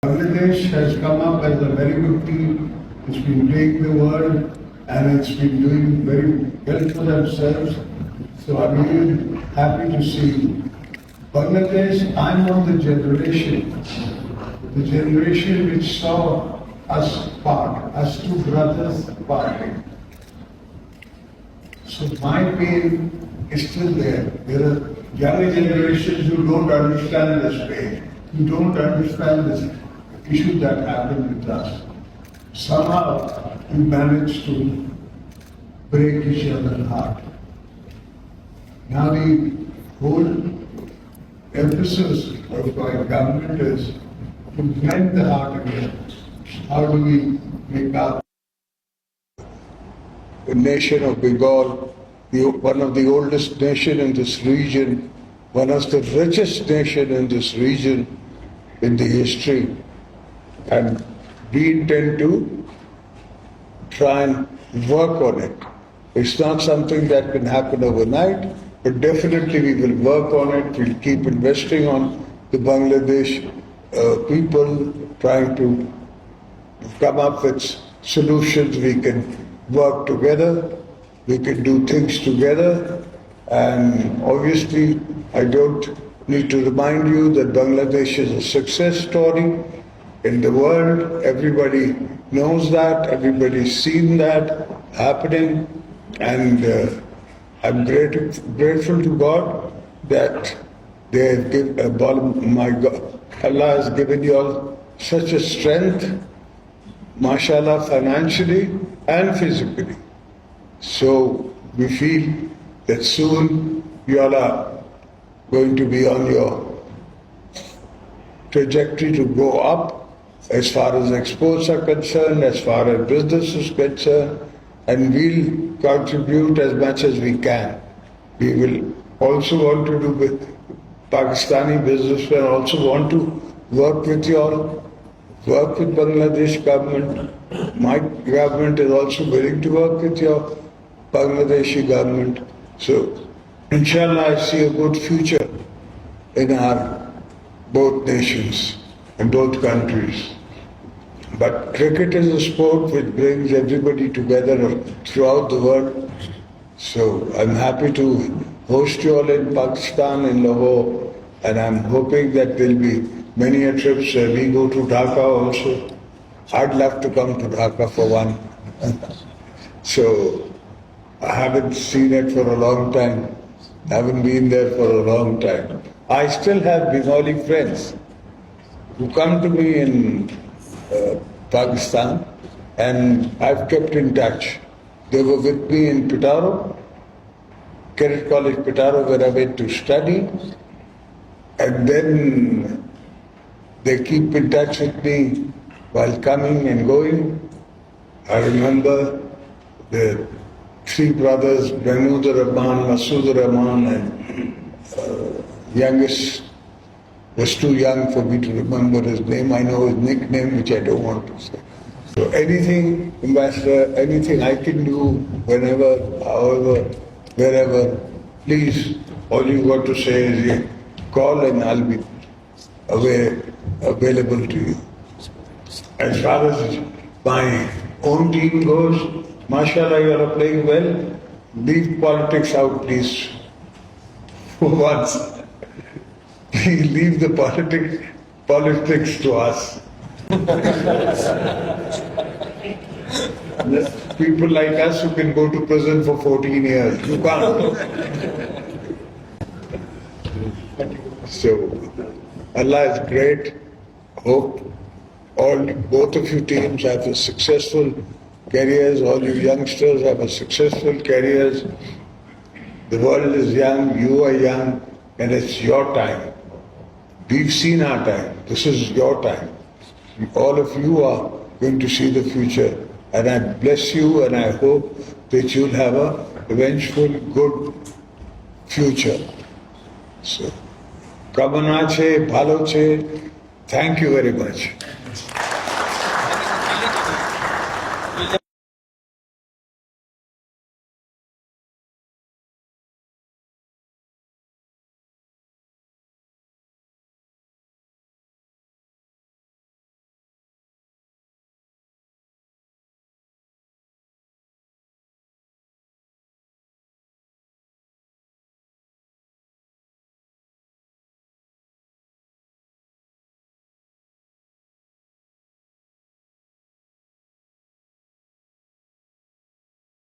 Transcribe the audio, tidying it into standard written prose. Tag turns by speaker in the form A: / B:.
A: Bangladesh has come up as a very good team. It's been playing the world and it's been doing very well for themselves. So I'm really happy to see Bangladesh. I'm of the generation which saw us part, us two brothers parting. So my pain is still there. There are younger generations who don't understand this pain, who don't understand this issue that happened with us. Somehow we managed to break each other's heart. Now the whole emphasis of my government is to mend the heart again. How do we make up? The nation of Bengal, one of the oldest nations in this region, one of the richest nations in this region in the history, and we intend to try and work on it. It's not something that can happen overnight, but definitely we will work on it. We'll keep investing on the Bangladesh people, trying to come up with solutions. We can work together, we can do things together, and obviously I don't need to remind you that Bangladesh is a success story in the world. Everybody knows that, everybody's seen that happening, and I'm grateful to God that they have given, my God, Allah has given you all such a strength, mashallah, financially and physically. So we feel that soon you all are going to be on your trajectory to go up as far as exports are concerned, as far as business is concerned, and we'll contribute as much as we can. We will also want to do with Pakistani businessmen, also want to work with you all, work with Bangladesh government. My government is also willing to work with your Bangladeshi government. So, inshallah, I see a good future in our both nations and both countries. But cricket is a sport which brings everybody together throughout the world. So I'm happy to host you all in Pakistan, in Lahore, and I'm hoping that there'll be many trips. We go to Dhaka also. I'd love to come to Dhaka for one. So I haven't seen it for a long time. I haven't been there for a long time. I still have Bengali friends who come to me in Pakistan, and I've kept in touch. They were with me in Pitaro, Cadet College Pitaro, where I went to study, and then they keep in touch with me while coming and going. I remember the three brothers, Mahmood Rahman, Masood Rahman, and youngest was too young for me to remember his name. I know his nickname, which I don't want to say. So anything, Ambassador, anything I can do, whenever, however, wherever, please, all you got to say is call and I'll be available to you. As far as my own team goes, mashallah, you are playing well. Leave politics out, please. For once. Please leave the politics to us. People like us who can go to prison for 14 years. You can't. So, Allah is great. Hope both of you teams have a successful careers. All you youngsters have a successful careers. The world is young, you are young, and it's your time. We've seen our time. This is your time. All of you are going to see the future. And I bless you and I hope that you'll have a vengeful, good future. So, Kamana che, bhalo che, thank you very much.